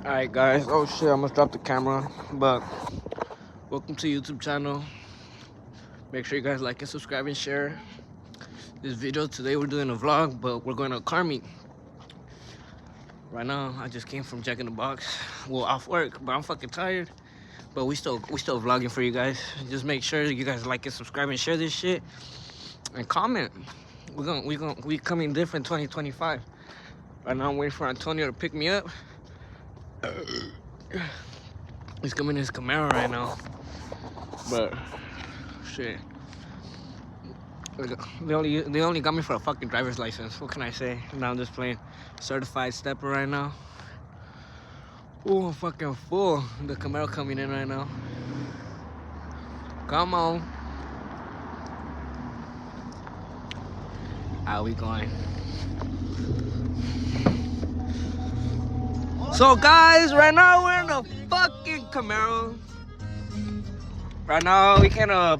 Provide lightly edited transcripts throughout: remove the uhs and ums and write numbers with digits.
Alright guys, oh shit, I almost dropped the camera, but welcome to YouTube channel. Make sure you guys like and subscribe and share this video. Today we're doing a vlog, but we're going to a car meet. Right now, I just came from Jack in the Box. Well, off work, but I'm fucking tired. But we still vlogging for you guys. Just make sure you guys like and subscribe and share this shit. And comment. We coming different 2025. Right now I'm waiting for Antonio to pick me up. He's coming in his Camaro right now. But shit. They only got me for a fucking driver's license. What can I say? Now I'm just playing certified stepper right now. Ooh, I'm fucking full. The Camaro coming in right now. Come on. How we going? So guys, right now we're in the fucking Camaro. Right now he came to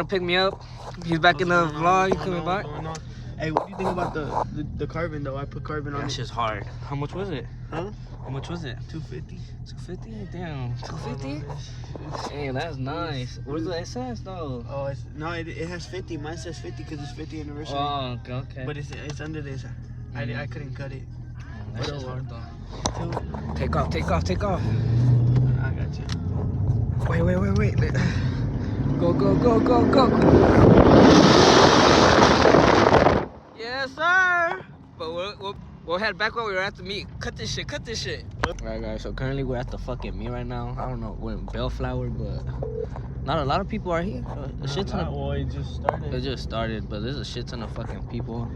pick me up. He's back in the vlog. He coming back. Hey, what do you think about the carbon though? I put carbon on it. That shit's hard. How much was it? Huh? How much was it? 250. 250? Damn, 250? Damn, that's nice. Where's the SS though? Oh, it has 50. Mine says 50 because it's 50 anniversary. Oh, okay. But it's under this. I couldn't cut it. That shit's hard though. Two. Take off. I got you. Wait. Go. Yes, sir. But we'll head back where we were at the meet. Cut this shit. Alright, guys. So currently we're at the fucking meet right now. I don't know. We're in Bellflower, but not a lot of people are here. A shit ton of. Well, it just started. It just started, but there's a shit ton of fucking people.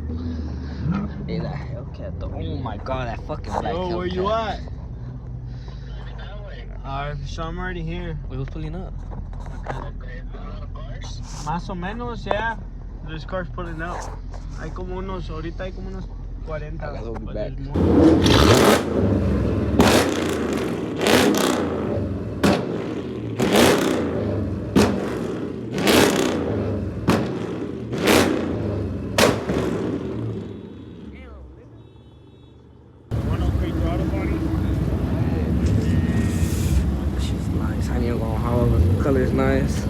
Hey, that Hellcat though. Oh my god, that fucking black Hellcat. Yo, where you at? Alright, so I'm already here. Wait, who's pulling up? Más o menos, yeah. There's cars pulling up. Ahorita hay como unos 40. I will be but back. there's more. Shit's nice. I need to go home. The color is nice.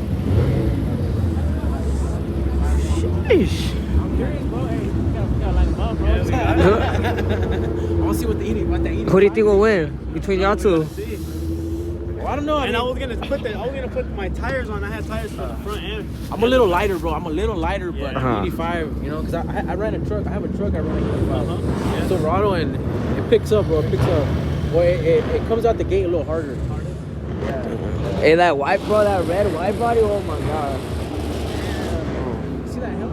Sheesh. I'm curious, bro. Hey, we gotta line them up, bro. I want to see what they eat. Who do you think will win between y'all two? Well, I don't know. And I was gonna put my tires on. I had tires for the front end. I'm a little lighter, bro. I'm a little lighter, but Uh-huh. 85, you know, because I ran a truck. I have a truck I run at 85. Yeah. Silverado, and it picks up, bro. It picks up. Well, it comes out the gate a little harder. Yeah. Hey, that white, bro, that red white body, oh my god. See that help?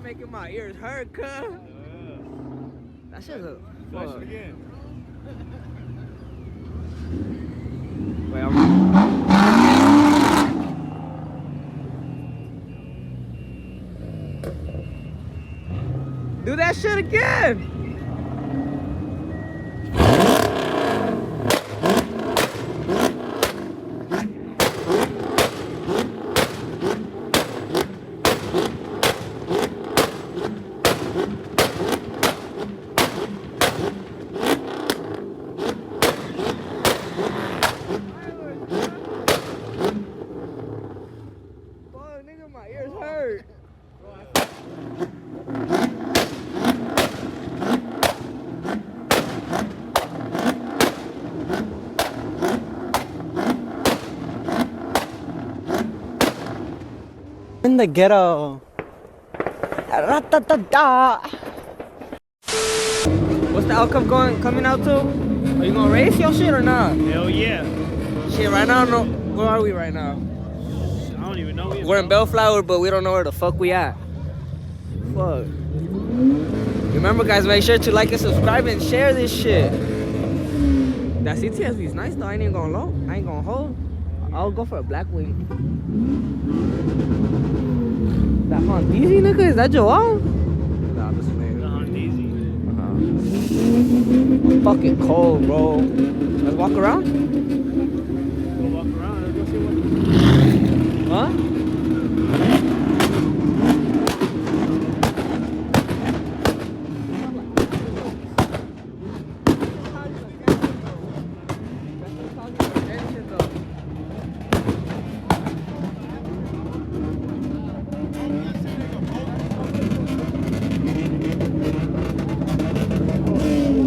Making my ears hurt, cuz. That shit's a fuck. Wait, do that shit again. My ears hurt. In the ghetto. What's the outcome coming out to? Are you gonna race your shit or not? Hell yeah. Shit, right now, no. Where are we right now? I don't even know. We're in Bellflower, but we don't know where the fuck we at. Fuck. You Remember, guys, make sure to like and subscribe and share this shit. That CTSV is nice though. I ain't even gonna low. I ain't gonna hold. I'll go for a black wing. That Hondeezy nigga, is that Joel? Nah, this nigga. The Hondeezy. Fucking cold, bro. Let's walk around. Go walk around. Let's go see what. Huh?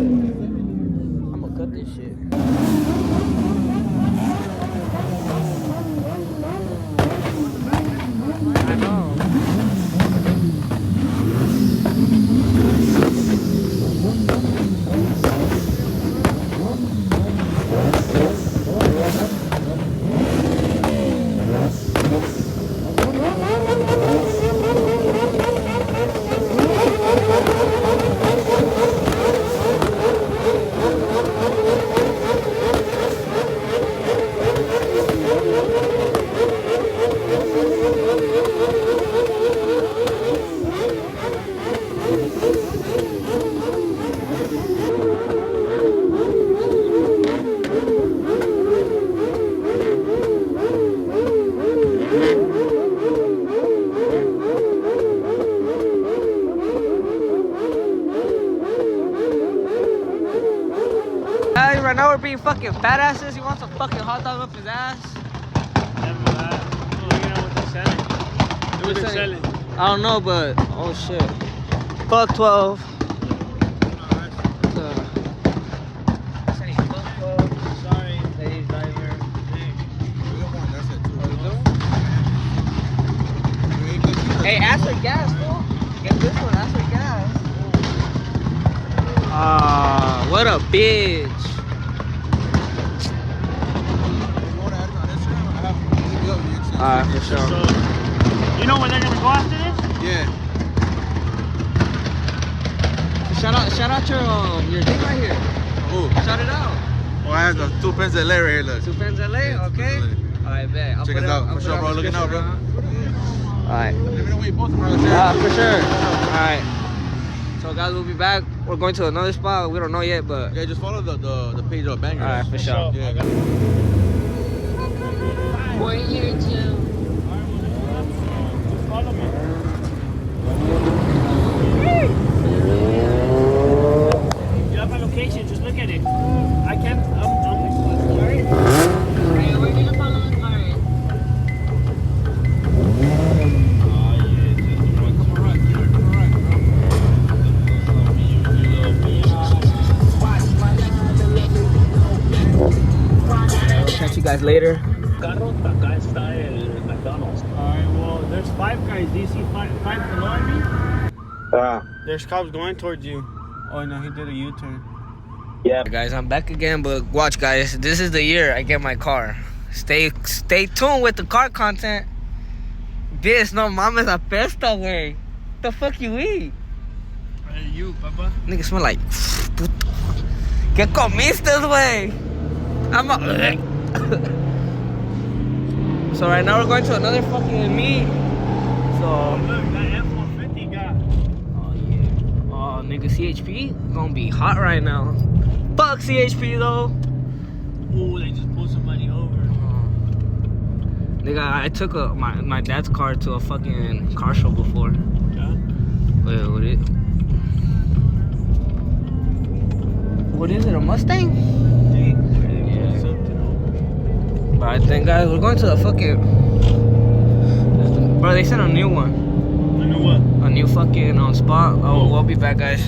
I'm gonna cut this shit. I know. Guys, right now we're being fucking fat asses. He wants a fucking hot dog up his ass. Never that. Oh, look at what they're selling. Look what they're selling. I don't know, but oh shit. Fuck 12. Sorry, ladies driver. Hey, ask for gas, fool. Get this one, ask for gas. Ah, what a bitch. Alright, for sure. So, you know when they're gonna go after this? Yeah. Shout out your thing right here. Oh, Shout it out. I have the 2 pence LA right here, look. 2 pens LA, okay? Alright, bet. I'll Check put us it- out. I'll For put sure, it bro. on the Looking out, bro. description, Alright. Let me know where you both are. For sure. Alright. So guys, we'll be back. We're going to another spot. We don't know yet, but Yeah, just follow the page of Banger. alright, for sure. Yeah. We're here too. Just follow me. You have my location, just look at it. I can't, alright? Alright, we're gonna follow the car. Catch you guys later. Alright, well, there's 5 guys. Do you see 5 below me? There's cops going towards you. Oh no, he did a U-turn. Guys, I'm back again, but watch guys, this is the year I get my car. Stay tuned with the car content. This no mames apesta, güey. The fuck you eat? Hey, you, papa. Nigga smell like puto. ¿Qué comiste, güey? I'm a... So right now we're going to another fucking meet. So Look, that F-150 got. oh yeah. Oh nigga, CHP gonna be hot right now. Fuck CHP though. Ooh, they just pulled somebody over. Nigga, I took my dad's car to a fucking car show before. Yeah? Wait, what is it? A Mustang? Yeah. Something over. But I think guys, we're going to the fucking. Bro, they sent a new one. I know what? A new fucking spot. Oh, we'll be back, guys.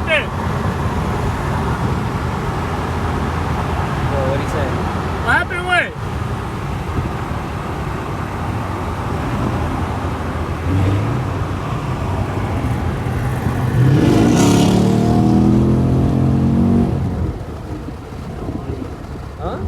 Espérate. Well, what'd he say? What happened, güey? Huh?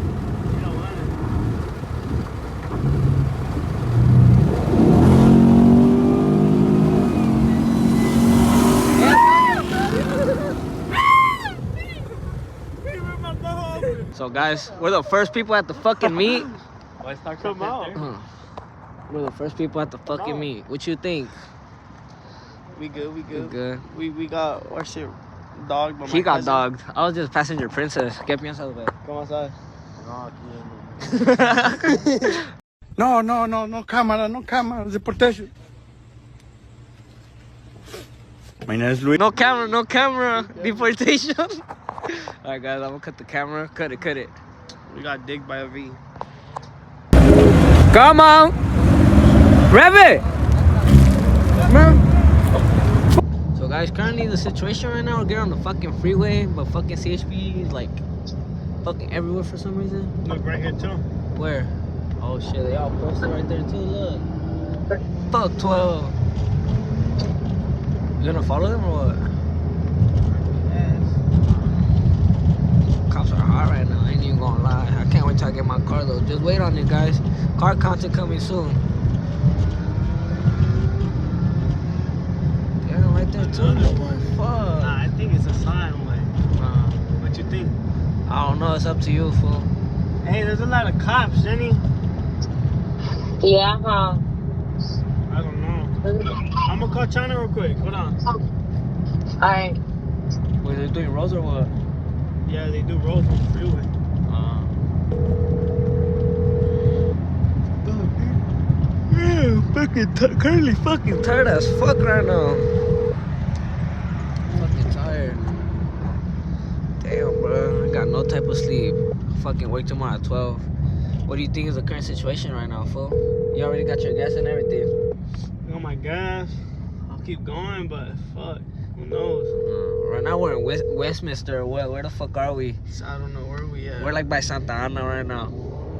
So guys, we're the first people at the fucking meet. Come out. We're the first people at the fucking meet. What you think? We good, we You good. good? We got our shit dogged by my He got cousin. dogged. I was just passenger princess. Get me outside the Come outside. way. No cámara, deportation. My name is Luis. No camera. Deportation. Alright guys, I'm gonna cut the camera. Cut it. We got digged by a V. Come on! Rev it! So guys, currently the situation right now, we're getting on the fucking freeway, but fucking CHP is like fucking everywhere for some reason. Look right here too. Where? Oh shit, they all posted right there too, look. Fuck 12. You gonna follow them or what? Cops are hot right now, I ain't even gonna lie. I can't wait till I get my car though. Just wait on it, guys. Car content coming soon. Yeah, right there too. Fuck. Nah, I think it's a sign, way. What you think? I don't know, it's up to you, fool. Hey, there's a lot of cops, Jenny. Yeah, huh? I don't know. I'm gonna call China real quick. Hold on. Alright. Wait, they're doing roads or what? Yeah, they do roads on the freeway. Currently fucking tired as fuck right now. Fucking tired. Damn, bro. I got no type of sleep. Fucking wake tomorrow at 12. What do you think is the current situation right now, fool? You already got your gas and everything. Oh my gosh. I'll keep going, but fuck. Who knows? Right now we're in Westminster. Where the fuck are we? I don't know where we at. We're like by Santa Ana right now.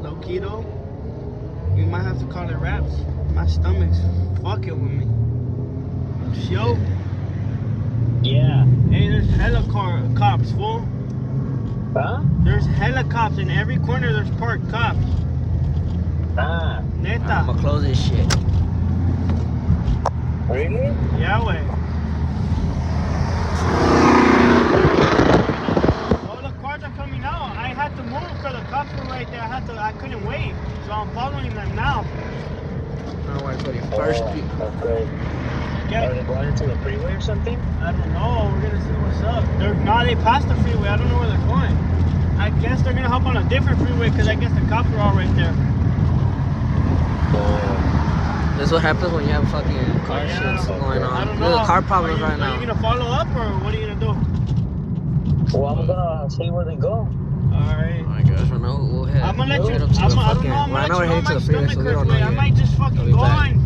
Low key though. We might have to call it wraps. My stomach's fucking with me. Yo. Yeah. Hey, there's hella cops, fool. Huh? There's hella cops in every corner. There's parked cops. Ah. I'm Neta. gonna close this shit. Really? Yeah, way. All the cars are coming out. I had to move because the cops were right there. I couldn't wait. So I'm following them now. Now we're going first street. Okay. Okay. Are they going into the freeway or something? I don't know. We're gonna see what's up. They passed the freeway. I don't know where they're going. I guess they're gonna hop on a different freeway because I guess the cops are all right there. This is what happens when you have fucking car Yeah. shits going I on. don't There's know. car problems right Are now. you gonna follow up or what are you gonna do? Well, I'm gonna see where they go. Alright. Alright guys, right now we'll head I'm gonna let you. straight up to the I don't fucking. know. I'm Right now gonna we're let heading you to know the freeway, my so we stomach don't know hurts. I yet. might just I'll fucking be go back. on.